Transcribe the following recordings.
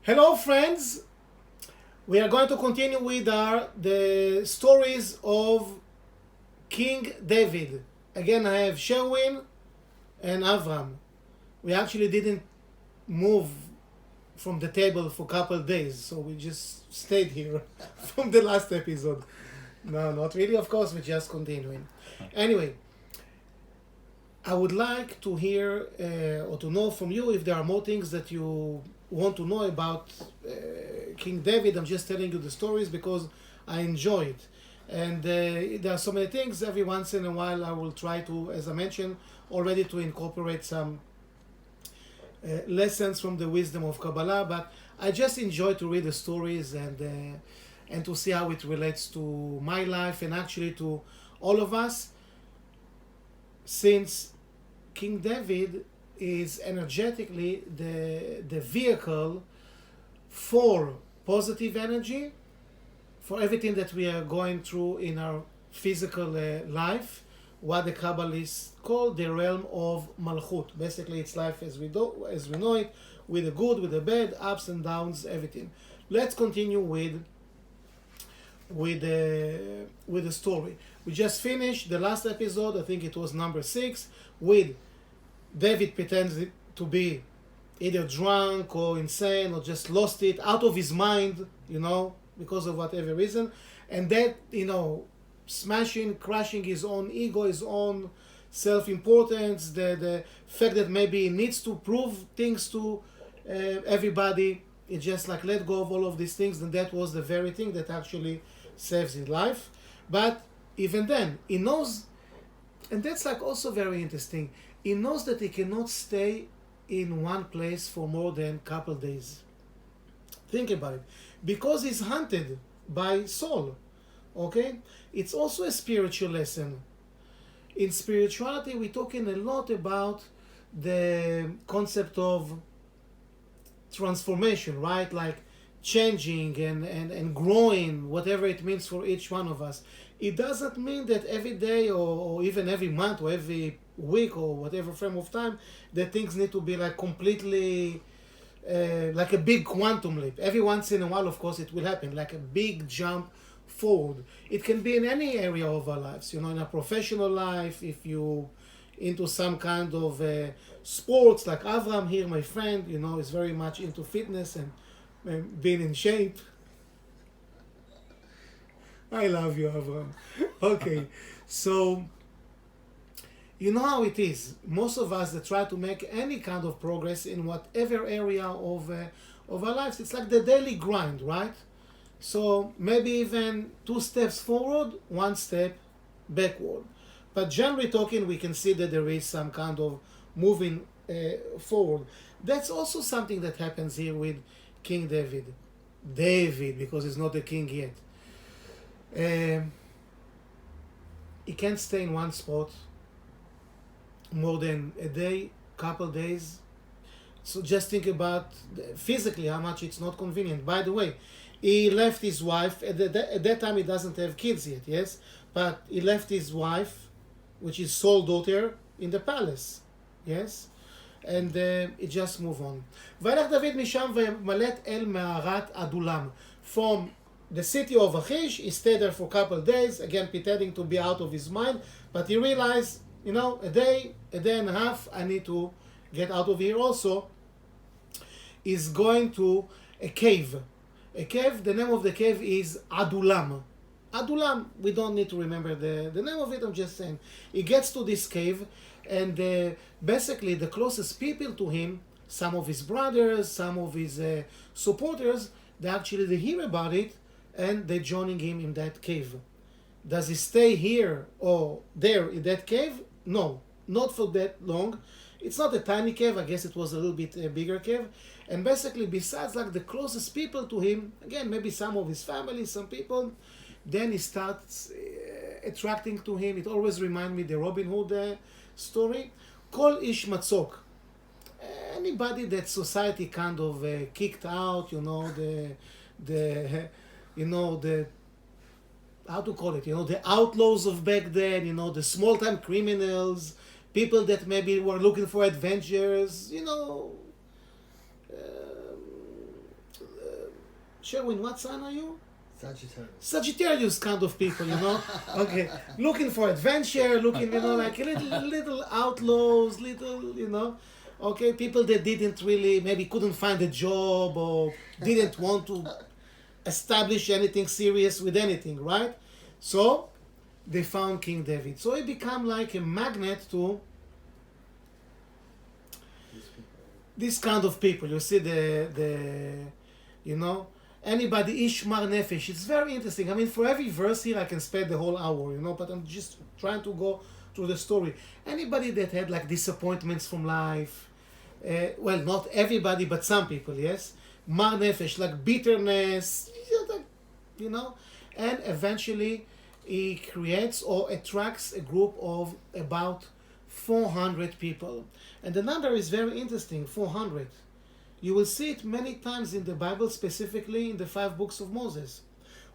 Hello, friends. We are going to continue with the stories of King David. Again, I have Sherwin and Avram. We actually didn't move from the table for a couple of days, so we just stayed here from the last episode. No, not really, of course, we're just continuing. Anyway, I would like to hear or to know from you if there are more things that you want to know about King David. I'm just telling you the stories because I enjoy it. And there are so many things. Every once in a while, I will try to, as I mentioned already, to incorporate some lessons from the wisdom of Kabbalah. But I just enjoy to read the stories and to see how it relates to my life and actually to all of us, since King David is energetically the vehicle for positive energy, for everything that we are going through in our physical life, what the Kabbalists call the realm of Malhot. Basically, it's life as we know it, with the good, with the bad, ups and downs, everything. Let's continue with the story. We just finished the last episode. I think it was number 6, with David pretends to be either drunk or insane or just lost it, out of his mind, because of whatever reason, and that, smashing, crushing his own ego, his own self-importance, the fact that maybe he needs to prove things to everybody. It's just like let go of all of these things, and that was the very thing that actually saves his life. But even then, he knows, and that's like also very interesting, he knows that he cannot stay in one place for more than a couple days. Think about it. Because he's hunted by Saul. Okay? It's also a spiritual lesson. In spirituality, we're talking a lot about the concept of transformation, right? Like changing and growing, whatever it means for each one of us. It doesn't mean that every day or even every month or every week or whatever frame of time that things need to be like completely like a big quantum leap. Every once in a while, of course, it will happen, like a big jump forward. It can be in any area of our lives, in a professional life, if you into some kind of sports, like Avram here, my friend, is very much into fitness and being in shape. I love you, Avram. Okay, so you know how it is. Most of us that try to make any kind of progress in whatever area of our lives, it's like the daily grind, right? So maybe even 2 steps forward, 1 step backward. But generally talking, we can see that there is some kind of moving forward. That's also something that happens here with King David. David, because he's not the king yet. He can't stay in one spot more than a day, couple days. So just think about physically how much it's not convenient. By the way, he left his wife at that time. He doesn't have kids yet, yes, but he left his wife, which is Saul's daughter, in the palace, yes, and he just move on. וילך דוד משם וימלט אל מערת אדולם. From the city of Achish, he stayed there for a couple of days, again pretending to be out of his mind, but he realized, a day and a half, I need to get out of here also. Is going to a cave. A cave, the name of the cave is Adulam. Adulam, we don't need to remember the name of it, I'm just saying. He gets to this cave, and basically the closest people to him, some of his brothers, some of his supporters, they hear about it, and they're joining him in that cave. Does he stay here or there in that cave? No, not for that long. It's not a tiny cave. I guess it was a little bit a bigger cave. And basically, besides like the closest people to him, again, maybe some of his family, some people, then he starts attracting to him. It always reminds me the Robin Hood story. Call Ishmatsuk. Anybody that society kind of kicked out, the how to call it, the outlaws of back then, the small-time criminals, people that maybe were looking for adventures, Sherwin, what sign are you? Sagittarius. Sagittarius kind of people, Okay, looking for adventure, looking, like little outlaws, little. Okay, people that didn't really, maybe couldn't find a job or didn't want to establish anything serious with anything, right? So they found King David. So he became like a magnet to this kind of people. You see you know, anybody Ishmar Nefesh. It's very interesting. I mean, for every verse here, I can spend the whole hour, but I'm just trying to go through the story. Anybody that had like disappointments from life, well, not everybody, but some people, yes. Mar Nefesh, like bitterness, and eventually he creates or attracts a group of about 400 people. And the number is very interesting, 400. You will see it many times in the Bible, specifically in the 5 books of Moses.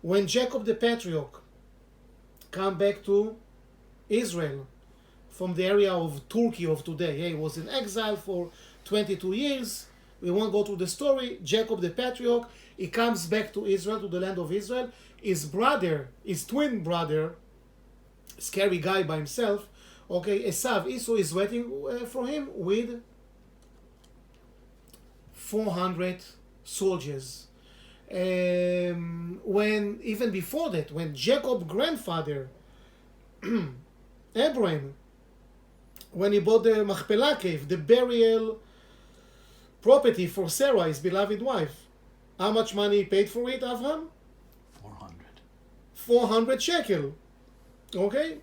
When Jacob the patriarch came back to Israel from the area of Turkey of today, he was in exile for 22 years. We won't go through the story. Jacob the patriarch, he comes back to Israel, to the land of Israel. His brother, his twin brother, scary guy by himself, Esau is waiting for him with 400 soldiers. When even before that, when Jacob's grandfather Abraham, when he bought the Machpelah cave, the burial property for Sarah, his beloved wife, how much money he paid for it, Avraham? 400 shekel. Okay?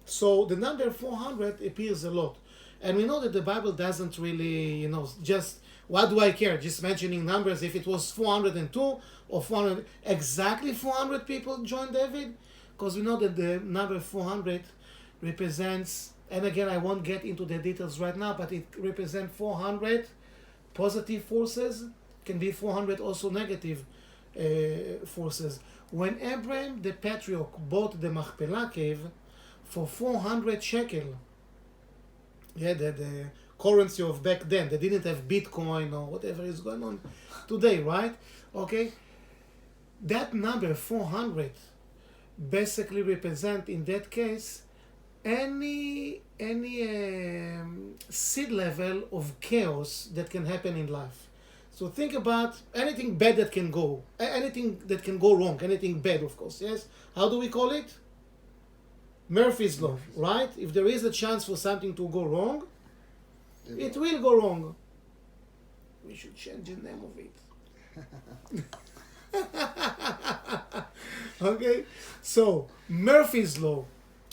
So the number 400 appears a lot. And we know that the Bible doesn't really, just, what do I care? Just mentioning numbers. If it was 402 or 400, exactly 400 people joined David? Because we know that the number 400 represents, and again, I won't get into the details right now, but it represents 400 positive forces, can be 400 also negative forces. When Abraham the patriarch bought the Machpelah cave for 400 shekel, the currency of back then, they didn't have Bitcoin or whatever is going on today, right? Okay, that number 400 basically represent, in that case, any seed level of chaos that can happen in life. So think about anything bad that can go, anything that can go wrong, anything bad, of course, yes? How do we call it? Murphy's Law, right? If there is a chance for something to go wrong, it will go wrong. We should change the name of it. Okay? So, Murphy's Law,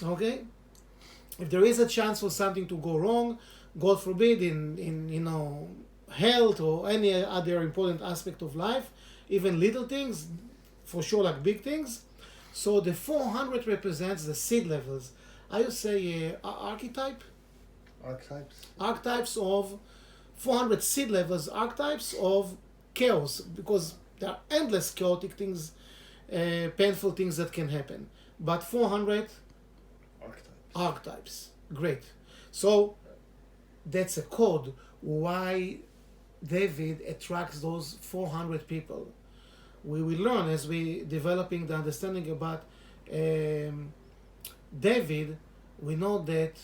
okay? If there is a chance for something to go wrong, God forbid, in health or any other important aspect of life, even little things, for sure like big things. So the 400 represents the seed levels. I would say archetypes of 400 seed levels, archetypes of chaos, because there are endless chaotic things, painful things that can happen. But 400 archetypes. Great. So that's a code why David attracts those 400 people. We will learn as we developing the understanding about David. We know that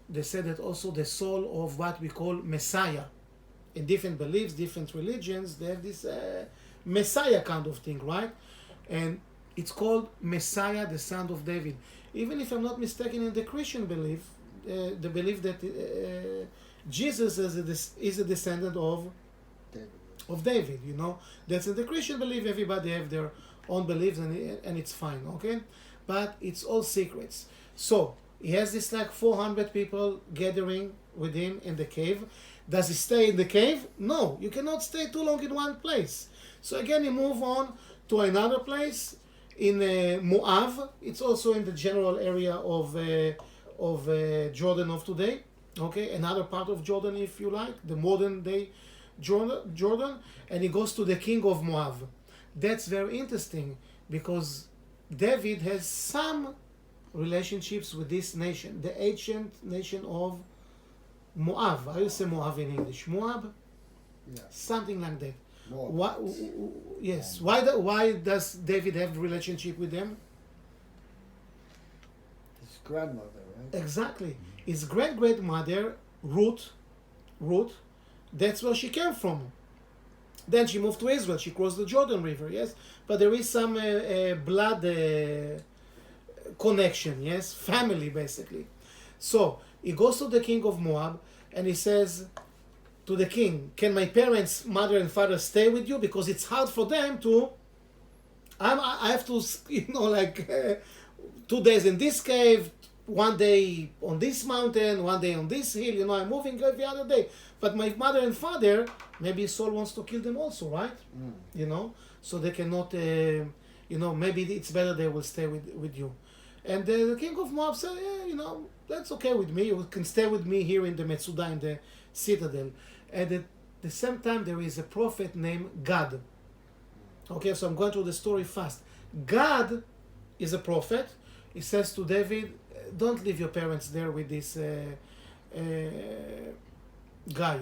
they said that also the soul of what we call Messiah. In different beliefs, different religions, they have this Messiah kind of thing, right? And it's called Messiah, the son of David. Even if I'm not mistaken, in the Christian belief, the belief that Jesus is a descendant of David, That's in the Christian belief. Everybody have their own beliefs, and it's fine, okay? But it's all secrets. So he has this like 400 people gathering with him in the cave. Does he stay in the cave? No, you cannot stay too long in one place. So again, he move on to another place in Moab. It's also in the general area of Jordan of today. Okay, another part of Jordan, if you like, the modern day Jordan, and he goes to the king of Moab. That's very interesting because David has some relationships with this nation, the ancient nation of Moab. How you say Moab in English? Moab? Yeah. Something like that. Why, yes. Why does David have relationship with them? His grandmother, right? Exactly. His great grandmother Ruth, that's where she came from. Then she moved to Israel. She crossed the Jordan River. Yes, but there is some blood connection. Yes, family basically. So he goes to the king of Moab and he says to the king, "Can my parents, mother and father, stay with you? Because it's hard for them to. I have to, 2 days in this cave, 1 day on this mountain, 1 day on this hill. I'm moving every other day. But my mother and father, maybe Saul wants to kill them also, right? So they cannot. Maybe it's better they will stay with you." And the king of Moab said, "Yeah, that's okay with me. You can stay with me here in the Metsudah, in the citadel." And at the same time, there is a prophet named Gad. Okay, so I'm going through the story fast. Gad is a prophet. He says to David, "Don't leave your parents there with this guy.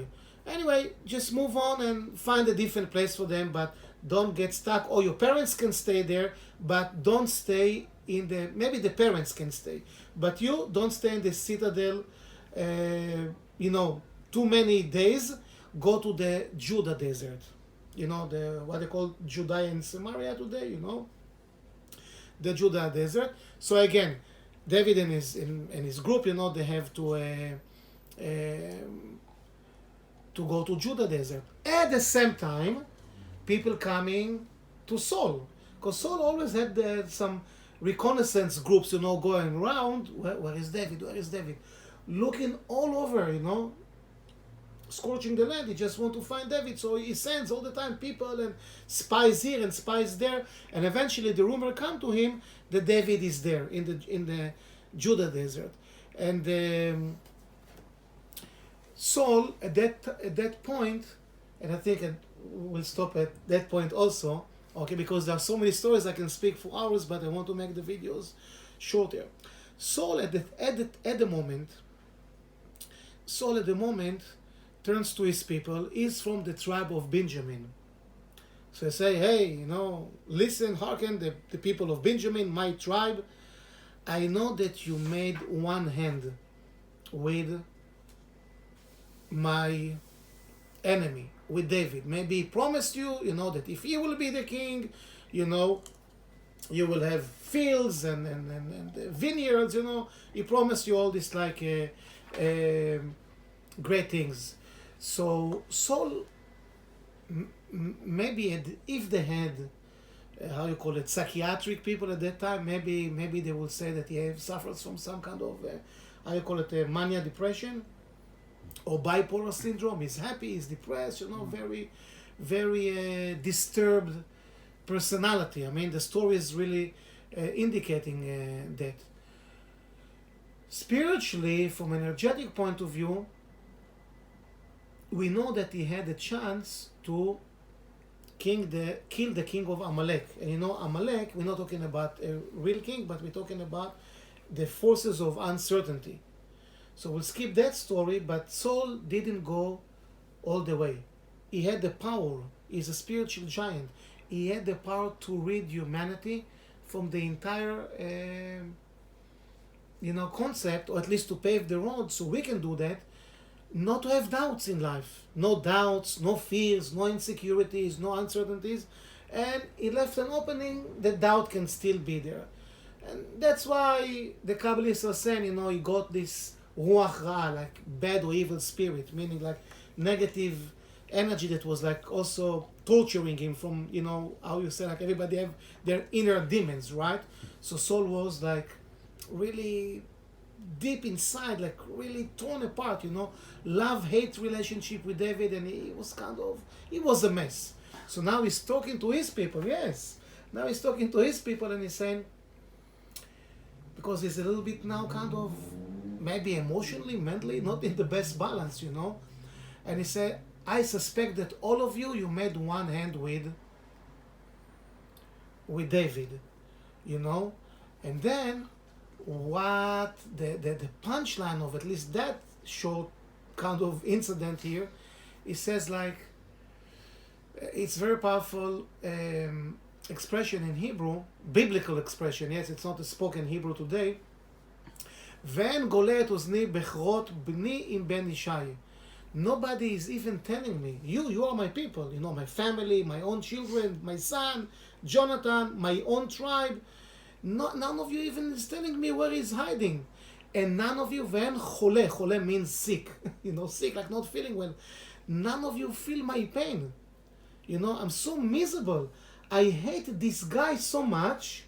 Anyway, just move on and find a different place for them, but don't get stuck. Or your parents can stay there, but don't stay in the. Maybe the parents can stay, but you don't stay in the citadel. Too many days. Go to the Judah desert. The what they call Judea and Samaria today. The Judah desert. So again, David and his group, they have to go to Judah desert. At the same time, people coming to Saul, because Saul always had some reconnaissance groups, going around. Where is David? Where is David? Looking all over, scorching the land. He just want to find David, so he sends all the time people and spies here and spies there, and eventually the rumor come to him that David is there in the Judah desert, and Saul at that point, and I think we'll stop at that point also, okay, because there are so many stories I can speak for hours, but I want to make the videos shorter. Saul at the moment turns to his people. He's from the tribe of Benjamin. So I say, "Hey, listen, hearken, the people of Benjamin, my tribe. I know that you made one hand with my enemy, with David. Maybe he promised you, that if he will be the king, you will have fields and vineyards, He promised you all this great things." So Saul, maybe if they had, how you call it, psychiatric people at that time, maybe they will say that he suffers from some kind of, how you call it, mania depression or bipolar syndrome. He's happy, he's depressed, very, very disturbed personality. I mean, the story is really indicating that. Spiritually, from an energetic point of view, we know that he had a chance to kill the king of Amalek. And Amalek, we're not talking about a real king, but we're talking about the forces of uncertainty. So we'll skip that story, but Saul didn't go all the way. He had the power. He's a spiritual giant. He had the power to rid humanity from the entire concept, or at least to pave the road so we can do that. Not to have doubts in life. No doubts, no fears, no insecurities, no uncertainties. And he left an opening that doubt can still be there. And that's why the Kabbalists are saying, he got this ruach ra, like bad or evil spirit, meaning like negative energy that was like also torturing him from, how you say, like everybody have their inner demons, right? So Saul was like really deep inside, like really torn apart, love-hate relationship with David, and he was a mess. So now he's talking to his people, yes. Now he's talking to his people and he's saying, because he's a little bit now kind of, maybe emotionally, mentally, not in the best balance, And he said, "I suspect that all of you made one hand with David, And then what the punchline of at least that short kind of incident here, it says like, It's very powerful expression in Hebrew, biblical expression. Yes, it's not a spoken Hebrew today. ואין גולה את אוזני בכרות בני עם בן ישי. Nobody is even telling me, you are my people, my family, my own children, my son, Jonathan, my own tribe. None of you even is telling me where he's hiding. And none of you, ואין חולה, חולה means sick, sick, like not feeling well. None of you feel my pain. I'm so miserable. I hate this guy so much.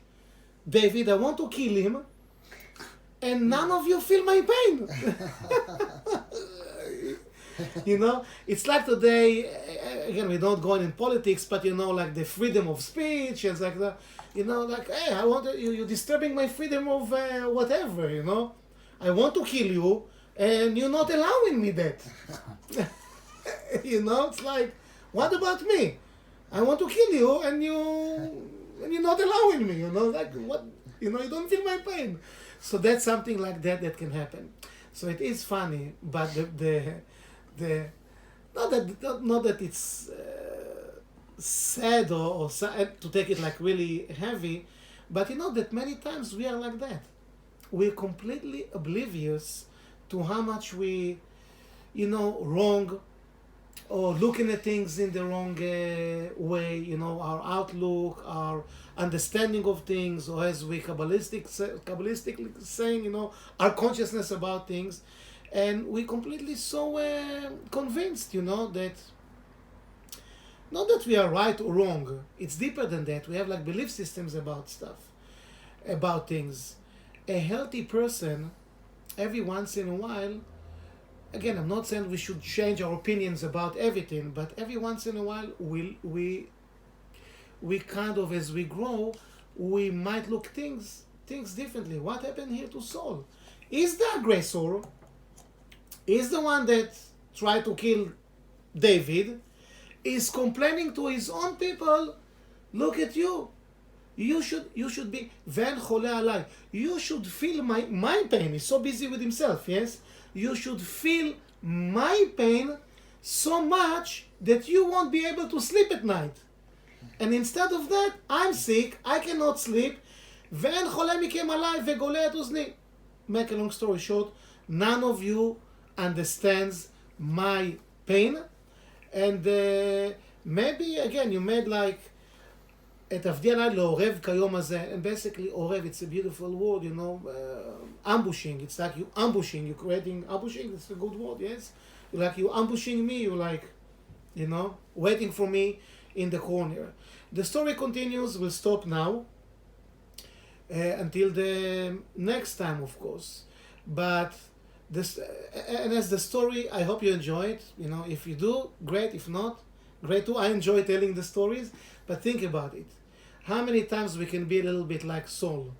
David, I want to kill him. And none of you feel my pain. It's like today, again, we don't go in politics, but like the freedom of speech, and like that, like, hey, I want you're disturbing my freedom of whatever, I want to kill you, and you're not allowing me that. It's like, what about me? I want to kill you, and you're not allowing me, like, what, you don't feel my pain. So that's something like that can happen. So it is funny, but the not that it's sad or to take it like really heavy, but that many times we are like that. We're completely oblivious to how much we, wrong, or looking at things in the wrong way, our outlook, our understanding of things, or as we kabbalistically saying, our consciousness about things. And we completely so convinced, that not that we are right or wrong. It's deeper than that. We have like belief systems about stuff, about things. A healthy person, every once in a while, again, I'm not saying we should change our opinions about everything, but every once in a while, we kind of, as we grow, we might look things differently. What happened here to Saul? Is the aggressor? Is the one that tried to kill David? Is complaining to his own people? Look at you. You should be ven chole alai. You should feel my pain. He's so busy with himself. Yes. You should feel my pain so much that you won't be able to sleep at night. And instead of that, I'm sick, I cannot sleep. ואין חולה מכם עליי וגולה את אוזני. Make a long story short, none of you understands my pain. And maybe, again, you made like, את עבדי עליי לעורב כיום הזה. And basically, עורב, it's a beautiful word, ambushing. It's like you ambushing, you're creating ambushing, that's a good word, yes? Like you ambushing me, you like, waiting for me in the corner. The story continues, we'll stop now, until the next time, of course. But this, and as the story, I hope you enjoy it. If you do, great. If not, great too. I enjoy telling the stories, but think about it. How many times we can be a little bit like Saul?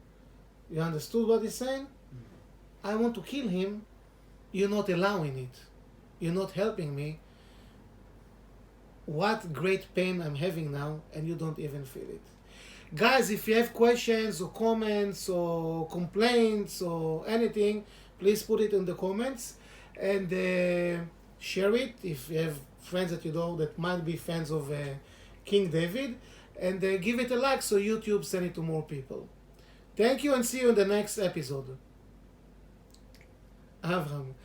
You understood what he's saying? I want to kill him. You're not allowing it. You're not helping me. What great pain I'm having now, and you don't even feel it. Guys, if you have questions or comments or complaints or anything, please put it in the comments and share it if you have friends that you know that might be fans of King David, and give it a like so YouTube send it to more people. Thank you and see you in the next episode. Avram.